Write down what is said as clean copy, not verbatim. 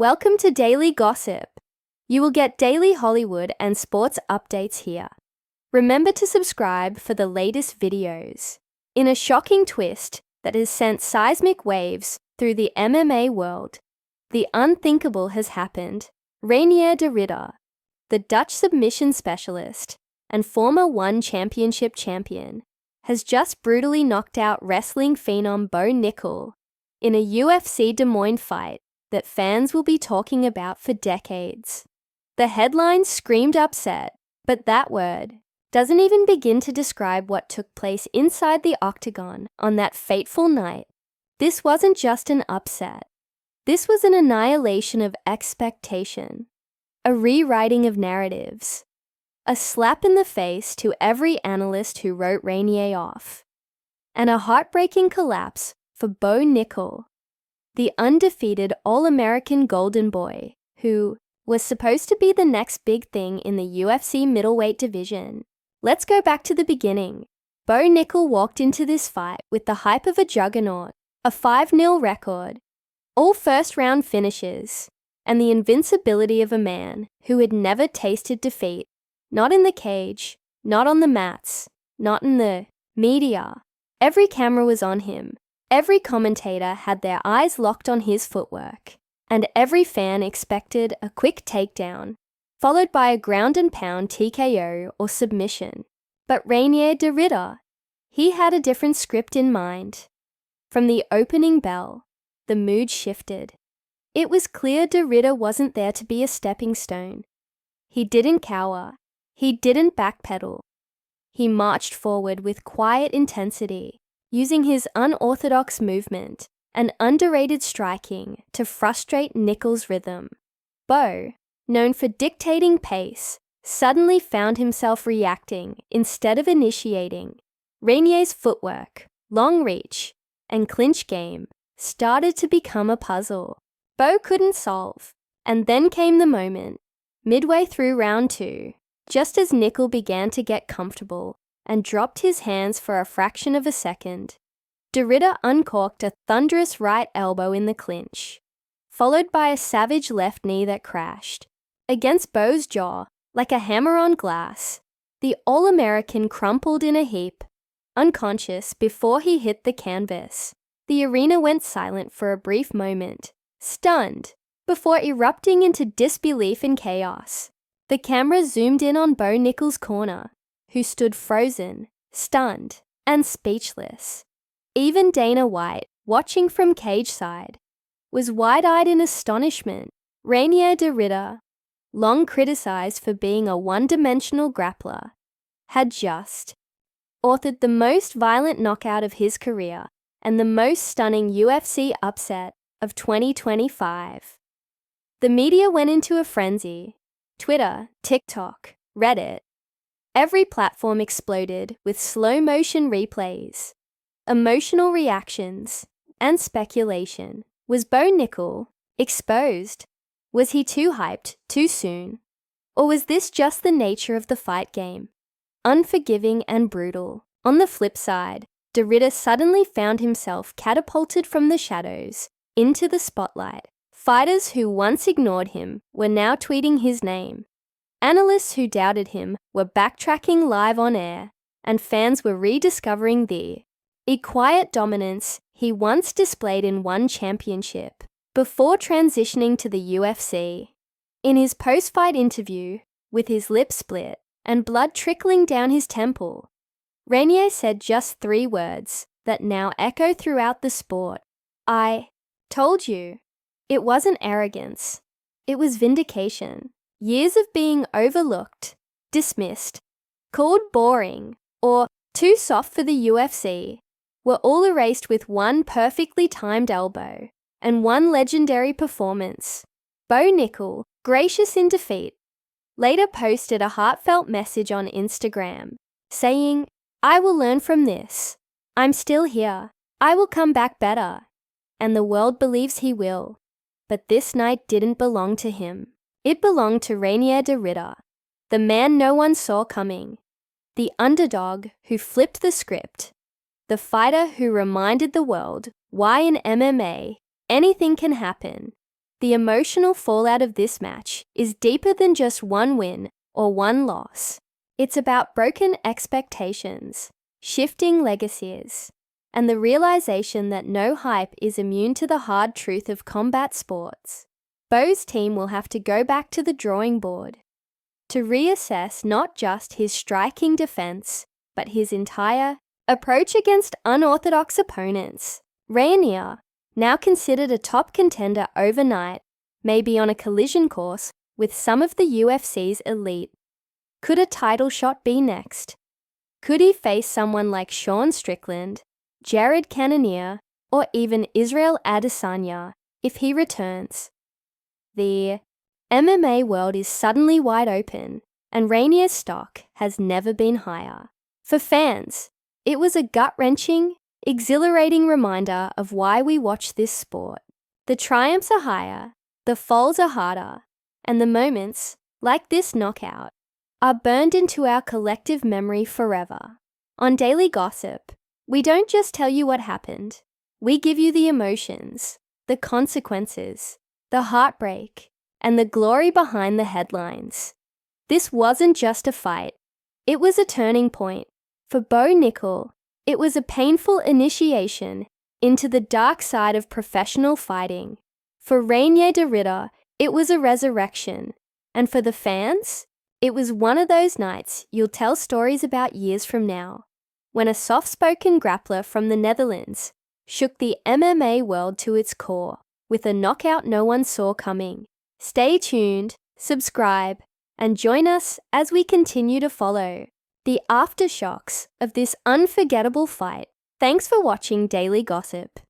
Welcome to Daily Gossip. You will get daily Hollywood and sports updates here. Remember to subscribe for the latest videos. In a shocking twist that has sent seismic waves through the MMA world, the unthinkable has happened. Reinier de Ridder, the Dutch submission specialist and former One Championship champion, has just brutally knocked out wrestling phenom Bo Nickal in a UFC Des Moines fight that fans will be talking about for decades. The headline screamed upset, but that word doesn't even begin to describe what took place inside the octagon on that fateful night. This wasn't just an upset. This was an annihilation of expectation, a rewriting of narratives, a slap in the face to every analyst who wrote Reinier off, and a heartbreaking collapse for Bo Nickal, the undefeated All-American Golden Boy who was supposed to be the next big thing in the UFC middleweight division. Let's go back to the beginning. Bo Nickal walked into this fight with the hype of a juggernaut, a 5-0 record, all first-round finishes, and the invincibility of a man who had never tasted defeat. Not in the cage, not on the mats, not in the media. Every camera was on him. Every commentator had their eyes locked on his footwork, and every fan expected a quick takedown, followed by a ground-and-pound TKO or submission. But Reinier de Ridder, he had a different script in mind. From the opening bell, the mood shifted. It was clear de Ridder wasn't there to be a stepping stone. He didn't cower. He didn't backpedal. He marched forward with quiet intensity, using his unorthodox movement and underrated striking to frustrate Nickal's rhythm. Bo, known for dictating pace, suddenly found himself reacting instead of initiating. Reinier's footwork, long reach, and clinch game started to become a puzzle Bo couldn't solve. And then came the moment, midway through round 2, just as Nickal began to get comfortable and dropped his hands for a fraction of a second, de Ridder uncorked a thunderous right elbow in the clinch, followed by a savage left knee that crashed against Bo's jaw like a hammer on glass. The All-American crumpled in a heap, unconscious before he hit the canvas. The arena went silent for a brief moment, stunned, before erupting into disbelief and chaos. The camera zoomed in on Bo Nickal's corner, who stood frozen, stunned, and speechless. Even Dana White, watching from cage side, was wide-eyed in astonishment. Reinier de Ridder, long criticized for being a one-dimensional grappler, had just authored the most violent knockout of his career and the most stunning UFC upset of 2025. The media went into a frenzy. Twitter, TikTok, Reddit. Every platform exploded with slow-motion replays, emotional reactions, and speculation. Was Bo Nickal exposed? Was he too hyped too soon? Or was this just the nature of the fight game? Unforgiving and brutal. On the flip side, de Ridder suddenly found himself catapulted from the shadows into the spotlight. Fighters who once ignored him were now tweeting his name. Analysts who doubted him were backtracking live on air, and fans were rediscovering the quiet dominance he once displayed in One Championship before transitioning to the UFC. In his post-fight interview, with his lip split and blood trickling down his temple, Reinier said just 3 words that now echo throughout the sport. I told you. It wasn't arrogance. It was vindication. Years of being overlooked, dismissed, called boring, or too soft for the UFC were all erased with one perfectly timed elbow and one legendary performance. Bo Nickal, gracious in defeat, later posted a heartfelt message on Instagram, saying, "I will learn from this. I'm still here. I will come back better." And the world believes he will. But this night didn't belong to him. It belonged to Reinier de Ridder, the man no one saw coming, the underdog who flipped the script, the fighter who reminded the world why in MMA anything can happen. The emotional fallout of this match is deeper than just one win or one loss. It's about broken expectations, shifting legacies, and the realization that no hype is immune to the hard truth of combat sports. Bo's team will have to go back to the drawing board to reassess not just his striking defense, but his entire approach against unorthodox opponents. Reinier, now considered a top contender overnight, may be on a collision course with some of the UFC's elite. Could a title shot be next? Could he face someone like Sean Strickland, Jared Cannonier, or even Israel Adesanya if he returns? The MMA world is suddenly wide open, and Reinier's stock has never been higher. For fans, it was a gut-wrenching, exhilarating reminder of why we watch this sport. The triumphs are higher, the falls are harder, and the moments, like this knockout, are burned into our collective memory forever. On Daily Gossip, we don't just tell you what happened, we give you the emotions, the consequences, the heartbreak, and the glory behind the headlines. This wasn't just a fight, it was a turning point. For Bo Nickal, it was a painful initiation into the dark side of professional fighting. For Reinier de Ridder, it was a resurrection. And for the fans, it was one of those nights you'll tell stories about years from now, when a soft-spoken grappler from the Netherlands shook the MMA world to its core with a knockout no one saw coming. Stay tuned, subscribe, and join us as we continue to follow the aftershocks of this unforgettable fight. Thanks for watching Daily Gossip.